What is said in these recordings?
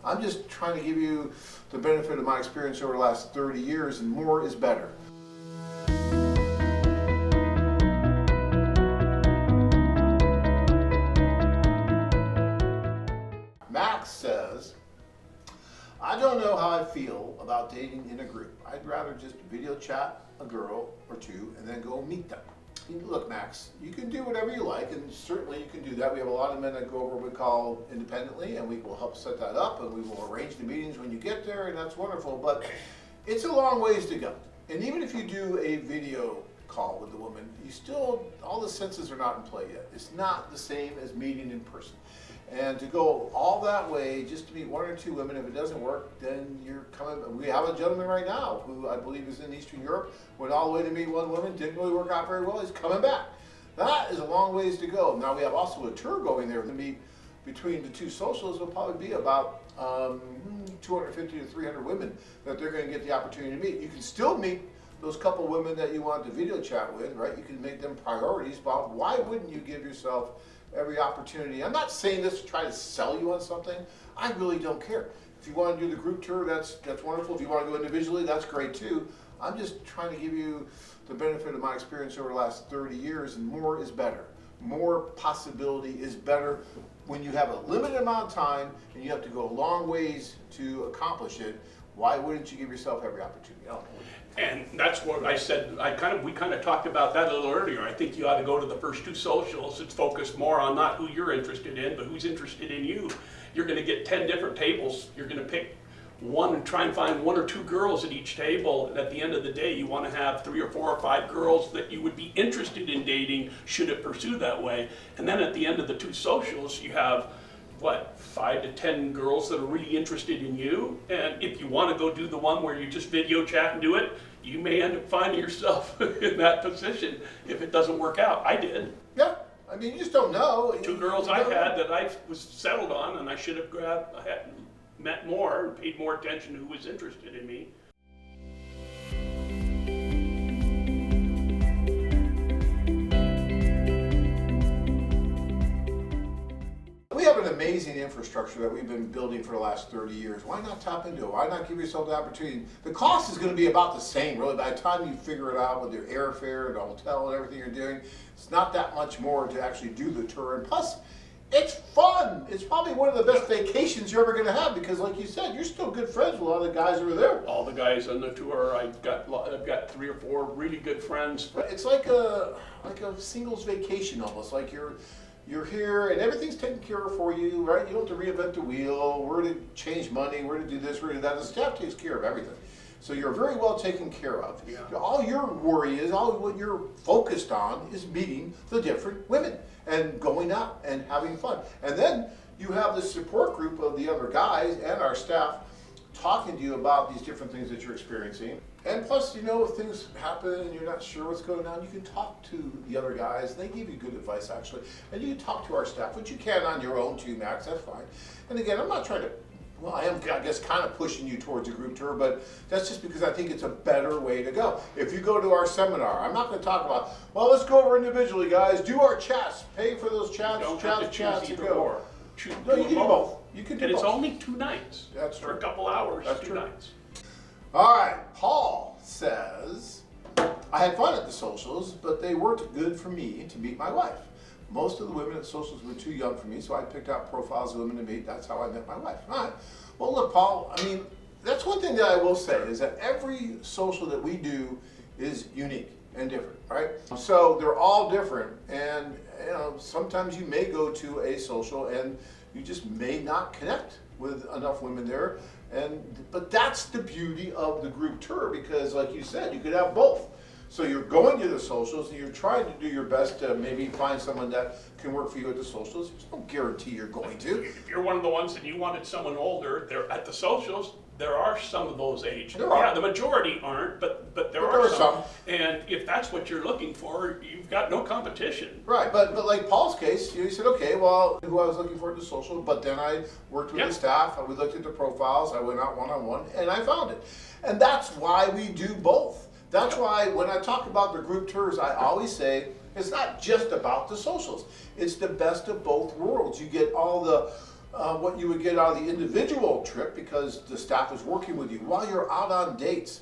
I'm just trying to give you the benefit of my experience over the last 30 years, and more is better. Max says, I don't know how I feel about dating in a group. I'd rather just video chat a girl or two and then go meet them. Look, Max, you can do whatever you like, and certainly you can do that. We have a lot of men that go over what we call independently, and we will help set that up, and we will arrange the meetings when you get there, and that's wonderful. But it's a long ways to go. And even if you do a video call with the woman, you still, all the senses are not in play yet. It's not the same as meeting in person. And to go all that way just to meet one or two women, if it doesn't work, then you're coming. We have a gentleman right now who I believe is in Eastern Europe, went all the way to meet one woman, didn't really work out very well, he's coming back. That is a long ways to go. Now we have also a tour going there to meet between the two socials. Will probably be about 250 to 300 women that they're going to get the opportunity to meet. You can still meet those couple women that you want to video chat with, right? You can make them priorities, but why wouldn't you give yourself every opportunity? I'm not saying this to try to sell you on something. I really don't care. If you want to do the group tour, that's wonderful. If you want to go individually, that's great too. I'm just trying to give you the benefit of my experience over the last 30 years, and more is better. More possibility is better when you have a limited amount of time and you have to go a long ways to accomplish it. Why wouldn't you give yourself every opportunity? And that's what I said. We kind of talked about that a little earlier. I think you ought to go to the first two socials and focus more on not who you're interested in, but who's interested in you. You're going to get 10 different tables. You're going to pick one and try and find one or two girls at each table. And at the end of the day, you want to have 3 or 4 or 5 girls that you would be interested in dating should it pursue that way. And then at the end of the two socials, you have what, 5 to 10 girls that are really interested in you. And if you want to go do the one where you just video chat and do it, you may end up finding yourself in that position if it doesn't work out. I did. Yeah, I mean, you just don't know. 2 girls I had that I was settled on, and I should have met more and paid more attention to who was interested in me. We have an amazing infrastructure that we've been building for the last 30 years. Why not tap into it? Why not give yourself the opportunity? The cost is going to be about the same, really. By the time you figure it out with your airfare and the hotel and everything you're doing, it's not that much more to actually do the tour. And plus, it's fun. It's probably one of the best vacations you're ever going to have because, like you said, you're still good friends with a lot of the guys who are there. All the guys on the tour, I've got 3 or 4 really good friends. It's like a singles vacation almost. Like you're here and everything's taken care of for you, right? You don't have to reinvent the wheel, where to change money, where to do this, where to do that. The staff takes care of everything. So you're very well taken care of. Yeah. All your worry is, all what you're focused on is meeting the different women and going out and having fun. And then you have the support group of the other guys and our staff talking to you about these different things that you're experiencing. And plus, you know, if things happen and you're not sure what's going on, you can talk to the other guys. They give you good advice, actually. And you can talk to our staff, which you can on your own too, Max, that's fine. And again, I'm not trying to, well, I am, I guess, kind of pushing you towards a group tour, but that's just because I think it's a better way to go. If you go to our seminar, I'm not going to talk about, well, let's go over individually, guys, do our chats, pay for those chats, chats, and go. No, you can do both. You can do both. And it's only 2 nights. That's true. For a couple hours, That's 2 true. nights. All right, Paul says, I had fun at the socials, but they weren't good for me to meet my wife. Most of the women at socials were too young for me, so I picked out profiles of women to meet. That's how I met my wife. All right. Well, look, Paul, I mean, that's one thing that I will say is that every social that we do is unique and different, right? So they're all different, and you know, sometimes you may go to a social and you just may not connect with enough women there. But that's the beauty of the group tour because, like you said, you could have both. So you're going to the socials and you're trying to do your best to maybe find someone that can work for you at the socials. There's no guarantee you're going to. If you're one of the ones that you wanted someone older, they're at the socials. There are some of those age. There are. Yeah, the majority aren't, but there are some. And if that's what you're looking for, you've got no competition. Right, but like Paul's case, you said, okay, well, who I was looking for at the social, but then I worked with the staff, we looked at the profiles, I went out one-on-one, and I found it. And that's why we do both. That's why when I talk about the group tours, I always say, it's not just about the socials. It's the best of both worlds. You get all the what you would get out of the individual trip because the staff is working with you while you're out on dates.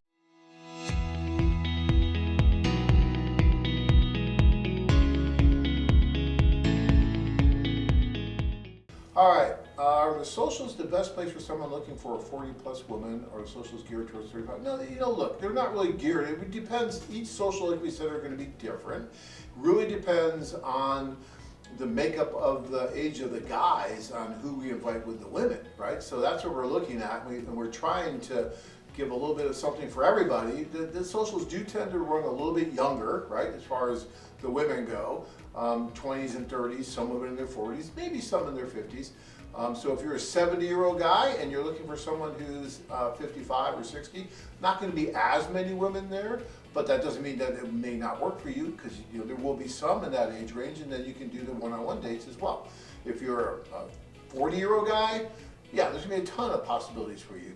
All right, are the socials the best place for someone looking for a 40-plus woman, or the socials geared towards 35? No, look, they're not really geared. It depends. Each social, like we said, are going to be different. Really depends on the makeup of the age of the guys on who we invite with the women, right? So that's what we're looking at, and we're trying to give a little bit of something for everybody. The socials do tend to run a little bit younger, right, as far as the women go. 20s and 30s, some women in their 40s, maybe some in their 50s. So if you're a 70-year-old guy and you're looking for someone who's 55 or 60, not going to be as many women there, but that doesn't mean that it may not work for you, because there will be some in that age range, and then you can do the one-on-one dates as well. If you're a 40-year-old guy, yeah, there's going to be a ton of possibilities for you.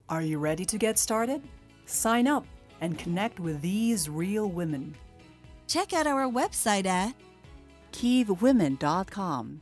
Are you ready to get started? Sign up and connect with these real women. Check out our website at KievWomen.com.